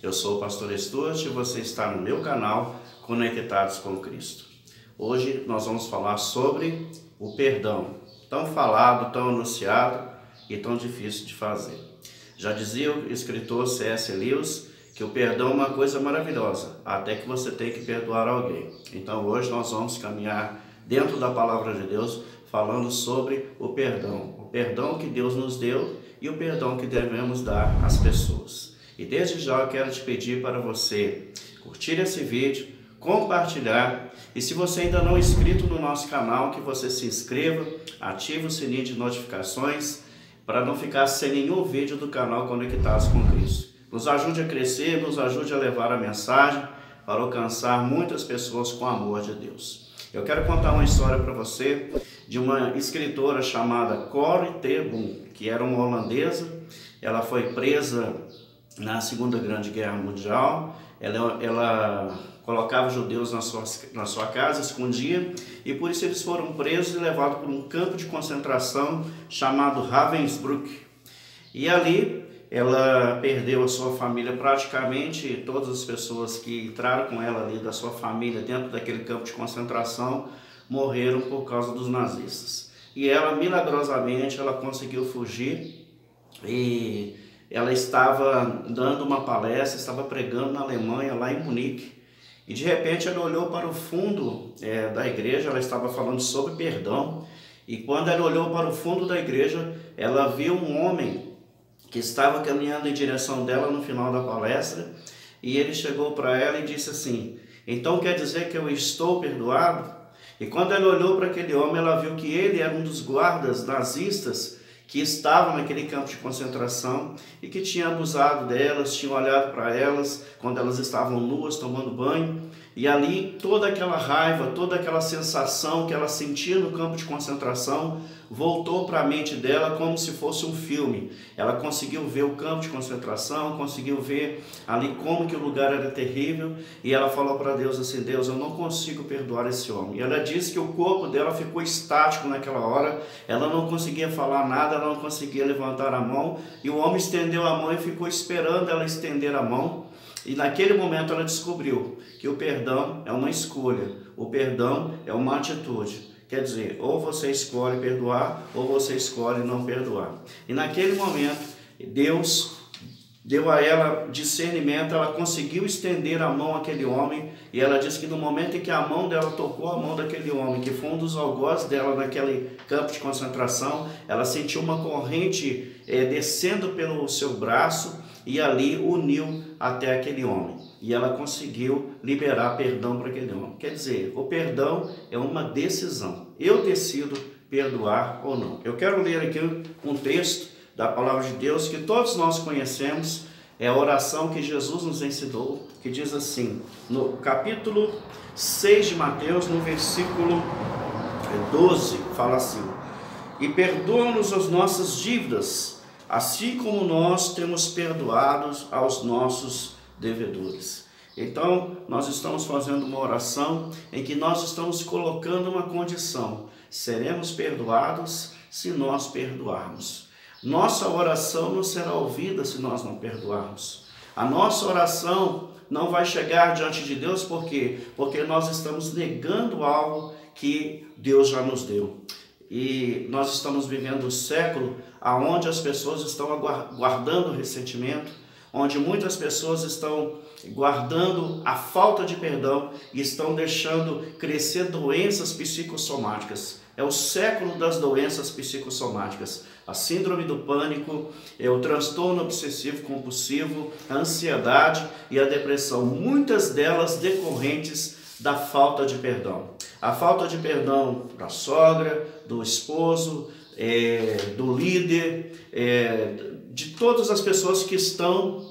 Eu sou o pastor Stuart e você está no meu canal Conectados com Cristo. Hoje nós vamos falar sobre o perdão, tão falado, tão anunciado e tão difícil de fazer. Já dizia o escritor C.S. Lewis que o perdão é uma coisa maravilhosa, até que você tem que perdoar alguém. Então hoje nós vamos caminhar dentro da palavra de Deus falando sobre o perdão que Deus nos deu e o perdão que devemos dar às pessoas. E desde já eu quero te pedir para você curtir esse vídeo, compartilhar, e se você ainda não é inscrito no nosso canal, que você se inscreva, ative o sininho de notificações para não ficar sem nenhum vídeo do canal Conectados com Cristo. Nos ajude a crescer, nos ajude a levar a mensagem para alcançar muitas pessoas com o amor de Deus. Eu quero contar uma história para você de uma escritora chamada Corrie ten Boom, que era uma holandesa. Ela foi presa na Segunda Grande Guerra Mundial. Ela colocava os judeus na sua casa, escondia, e por isso eles foram presos e levados para um campo de concentração chamado Ravensbrück. E ali ela perdeu a sua família, praticamente todas as pessoas que entraram com ela ali da sua família dentro daquele campo de concentração morreram por causa dos nazistas. E ela, milagrosamente, ela conseguiu fugir e ela estava dando uma palestra, estava pregando na Alemanha, lá em Munique, e de repente ela olhou para o fundo da igreja. Ela estava falando sobre perdão, e quando ela olhou para o fundo da igreja, ela viu um homem que estava caminhando em direção dela no final da palestra, e ele chegou para ela e disse assim: então quer dizer que eu estou perdoado? E quando ela olhou para aquele homem, ela viu que ele era um dos guardas nazistas que estavam naquele campo de concentração e que tinha abusado delas, tinha olhado para elas quando elas estavam nuas, tomando banho. E ali toda aquela raiva, toda aquela sensação que ela sentia no campo de concentração voltou para a mente dela como se fosse um filme. Ela conseguiu ver o campo de concentração, conseguiu ver ali como que o lugar era terrível, e ela falou para Deus assim: Deus, eu não consigo perdoar esse homem. E ela disse que o corpo dela ficou estático naquela hora, ela não conseguia falar nada, ela não conseguia levantar a mão, e o homem estendeu a mão e ficou esperando ela estender a mão. E naquele momento ela descobriu que o perdão é uma escolha, o perdão é uma atitude. Quer dizer, ou você escolhe perdoar, ou você escolhe não perdoar. E naquele momento, Deus deu a ela discernimento, ela conseguiu estender a mão àquele homem, e ela disse que no momento em que a mão dela tocou a mão daquele homem, que foi um dos algozes dela naquele campo de concentração, ela sentiu uma corrente descendo pelo seu braço, e ali uniu até aquele homem. E ela conseguiu liberar perdão para aquele homem. Quer dizer, o perdão é uma decisão. Eu decido perdoar ou não. Eu quero ler aqui um texto da palavra de Deus que todos nós conhecemos. É a oração que Jesus nos ensinou, que diz assim, no capítulo 6 de Mateus, no versículo 12, fala assim: e perdoa-nos as nossas dívidas, assim como nós temos perdoado aos nossos devedores. Então, nós estamos fazendo uma oração em que nós estamos colocando uma condição: seremos perdoados se nós perdoarmos. Nossa oração não será ouvida se nós não perdoarmos. A nossa oração não vai chegar diante de Deus, por quê? Porque nós estamos negando algo que Deus já nos deu. E nós estamos vivendo um século onde as pessoas estão guardando ressentimento, onde muitas pessoas estão guardando a falta de perdão e estão deixando crescer doenças psicossomáticas. É o século das doenças psicossomáticas. A síndrome do pânico, o transtorno obsessivo compulsivo, a ansiedade e a depressão. Muitas delas decorrentes da falta de perdão. A falta de perdão da sogra, do esposo, do líder, de todas as pessoas que estão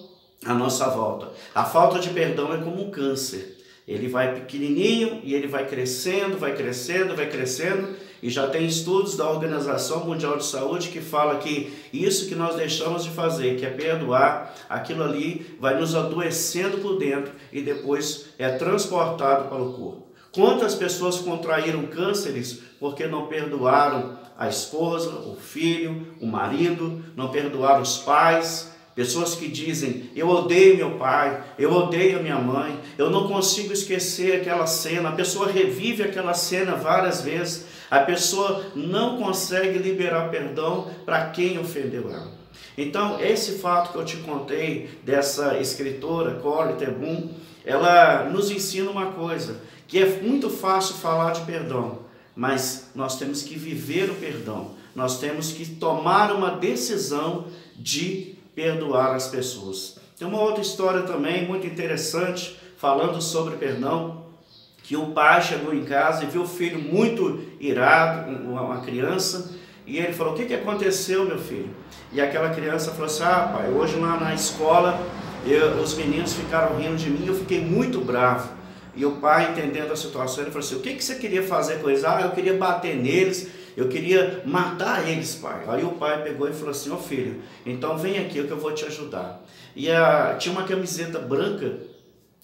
à nossa volta. A falta de perdão é como um câncer. Ele vai pequenininho e ele vai crescendo, vai crescendo, vai crescendo. E já tem estudos da Organização Mundial de Saúde que fala que isso que nós deixamos de fazer, que é perdoar, aquilo ali vai nos adoecendo por dentro e depois é transportado para o corpo. Quantas pessoas contraíram cânceres porque não perdoaram a esposa, o filho, o marido, não perdoaram os pais, Pessoas que dizem, eu odeio meu pai, eu odeio a minha mãe, eu não consigo esquecer aquela cena. A pessoa revive aquela cena várias vezes. A pessoa não consegue liberar perdão para quem ofendeu ela. Então, esse fato que eu te contei dessa escritora, Corrie ten Boom, ela nos ensina uma coisa, que é muito fácil falar de perdão, mas nós temos que viver o perdão. Nós temos que tomar uma decisão de perdoar as pessoas. Tem uma outra história também muito interessante, falando sobre perdão, que o pai chegou em casa e viu o filho muito irado, uma criança, e ele falou, o que aconteceu, meu filho? E aquela criança falou assim, pai, hoje lá na escola, os meninos ficaram rindo de mim, eu fiquei muito bravo. E o pai, entendendo a situação, ele falou assim, o que você queria fazer com eles? Eu queria bater neles, eu queria matar eles, pai. Aí o pai pegou e falou assim, filho, então vem aqui que eu vou te ajudar. E tinha uma camiseta branca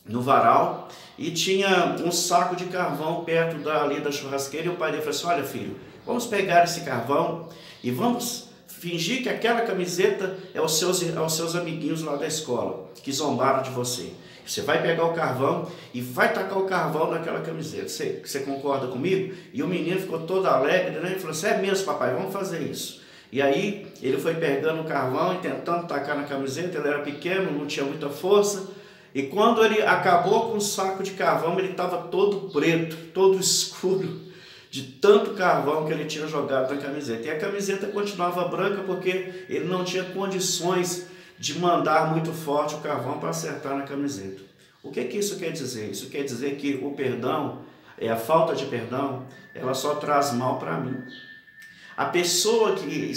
no varal e tinha um saco de carvão perto ali da churrasqueira. E o pai dele falou assim, olha filho, vamos pegar esse carvão e vamos fingir que aquela camiseta é aos seus amiguinhos lá da escola, que zombaram de você. Você vai pegar o carvão e vai tacar o carvão naquela camiseta. Você concorda comigo? E o menino ficou todo alegre, né? Ele falou assim, é mesmo, papai, vamos fazer isso. E aí ele foi pegando o carvão e tentando tacar na camiseta. Ele era pequeno, não tinha muita força. E quando ele acabou com o saco de carvão, ele estava todo preto, todo escuro, de tanto carvão que ele tinha jogado na camiseta. E a camiseta continuava branca porque ele não tinha condições de mandar muito forte o carvão para acertar na camiseta. O que isso quer dizer? Isso quer dizer que o perdão, a falta de perdão, ela só traz mal para mim. A pessoa que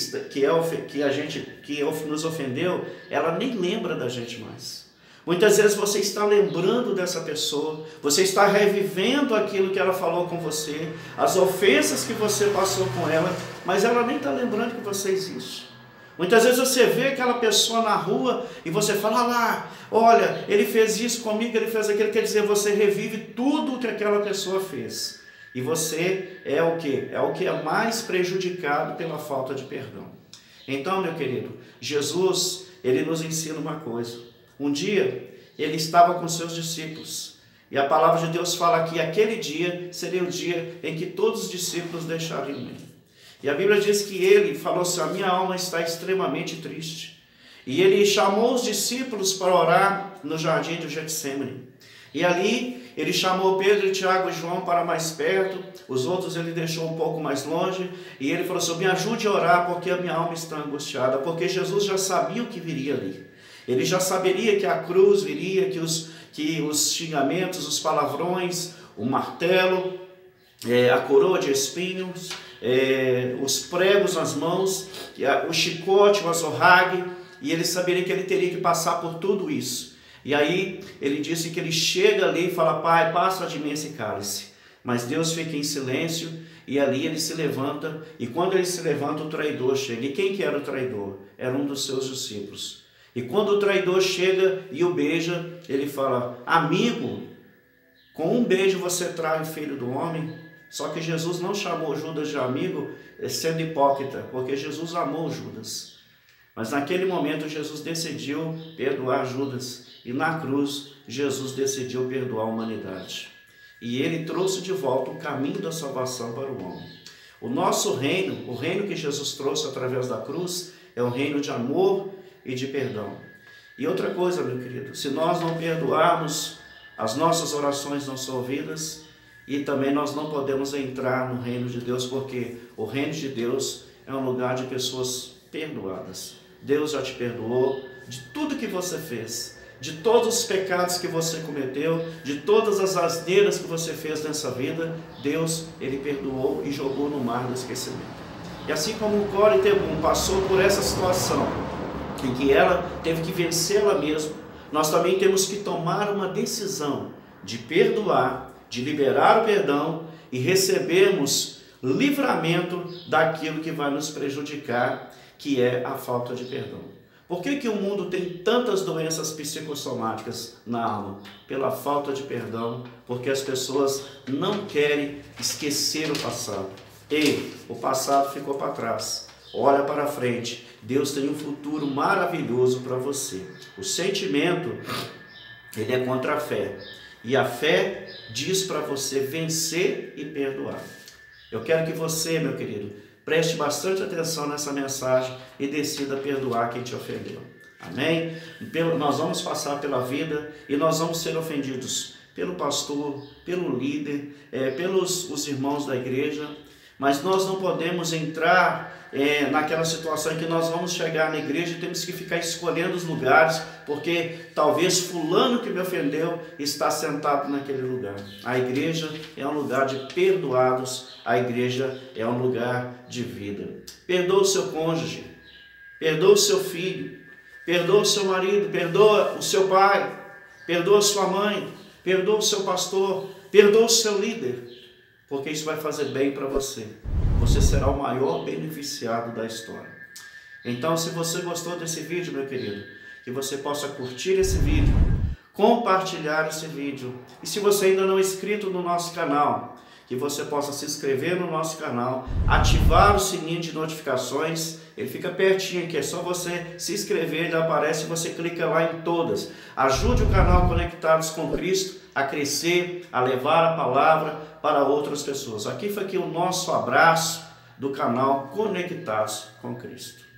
nos ofendeu, ela nem lembra da gente mais. Muitas vezes você está lembrando dessa pessoa, você está revivendo aquilo que ela falou com você, as ofensas que você passou com ela, mas ela nem está lembrando que você existe. Muitas vezes você vê aquela pessoa na rua e você fala, lá, olha, ele fez isso comigo, ele fez aquilo. Quer dizer, você revive tudo que aquela pessoa fez. E você é o quê? É o que é mais prejudicado pela falta de perdão. Então, meu querido, Jesus, ele nos ensina uma coisa. Um dia, ele estava com seus discípulos. E a palavra de Deus fala que aquele dia seria o dia em que todos os discípulos deixariam ele. E a Bíblia diz que ele falou assim, a minha alma está extremamente triste. E ele chamou os discípulos para orar no jardim de Getsêmani. E ali ele chamou Pedro, Tiago e João para mais perto, os outros ele deixou um pouco mais longe. E ele falou assim, me ajude a orar porque a minha alma está angustiada. Porque Jesus já sabia o que viria ali. Ele já saberia que a cruz viria, que os xingamentos, os palavrões, o martelo, a coroa de espinhos, os pregos nas mãos, o chicote, o azorrague, e ele saberia que ele teria que passar por tudo isso. E aí ele disse que ele chega ali e fala, pai, passa de mim esse cálice. Mas Deus fica em silêncio e ali ele se levanta, e quando ele se levanta o traidor chega. E quem que era o traidor? Era um dos seus discípulos. E quando o traidor chega e o beija, ele fala, amigo, com um beijo você trai o filho do homem. Só que Jesus não chamou Judas de amigo sendo hipócrita, porque Jesus amou Judas. Mas naquele momento Jesus decidiu perdoar Judas. E na cruz Jesus decidiu perdoar a humanidade. E ele trouxe de volta o caminho da salvação para o homem. O nosso reino, o reino que Jesus trouxe através da cruz, é um reino de amor e de perdão. E outra coisa, meu querido, se nós não perdoarmos, as nossas orações não são ouvidas. E também nós não podemos entrar no reino de Deus, porque o reino de Deus é um lugar de pessoas perdoadas. Deus já te perdoou de tudo que você fez, de todos os pecados que você cometeu, de todas as asneiras que você fez nessa vida. Deus, ele perdoou e jogou no mar do esquecimento. E assim como Corrie ten Boom passou por essa situação, em que ela teve que vencer ela mesma, nós também temos que tomar uma decisão de perdoar, de liberar o perdão e recebermos livramento daquilo que vai nos prejudicar, que é a falta de perdão. Por que o mundo tem tantas doenças psicossomáticas na alma? Pela falta de perdão, porque as pessoas não querem esquecer o passado. Ei, o passado ficou para trás. Olha para frente, Deus tem um futuro maravilhoso para você. O sentimento, ele é contra a fé. E a fé diz para você vencer e perdoar. Eu quero que você, meu querido, preste bastante atenção nessa mensagem e decida perdoar quem te ofendeu. Amém? Nós vamos passar pela vida e nós vamos ser ofendidos pelo pastor, pelo líder, pelos os irmãos da igreja, mas nós não podemos entrar naquela situação em que nós vamos chegar na igreja e temos que ficar escolhendo os lugares, porque talvez fulano que me ofendeu está sentado naquele lugar. A igreja é um lugar de perdoados, a igreja é um lugar de vida. Perdoa o seu cônjuge, perdoa o seu filho, perdoa o seu marido, perdoa o seu pai, perdoa a sua mãe, perdoa o seu pastor, perdoa o seu líder, porque isso vai fazer bem para você. Você será o maior beneficiado da história. Então, se você gostou desse vídeo, meu querido, que você possa curtir esse vídeo, compartilhar esse vídeo. E se você ainda não é inscrito no nosso canal, que você possa se inscrever no nosso canal, ativar o sininho de notificações, ele fica pertinho aqui, é só você se inscrever, ele aparece e você clica lá em todas. Ajude o canal Conectados com Cristo a crescer, a levar a palavra para outras pessoas. Aqui foi aqui o nosso abraço do canal Conectados com Cristo.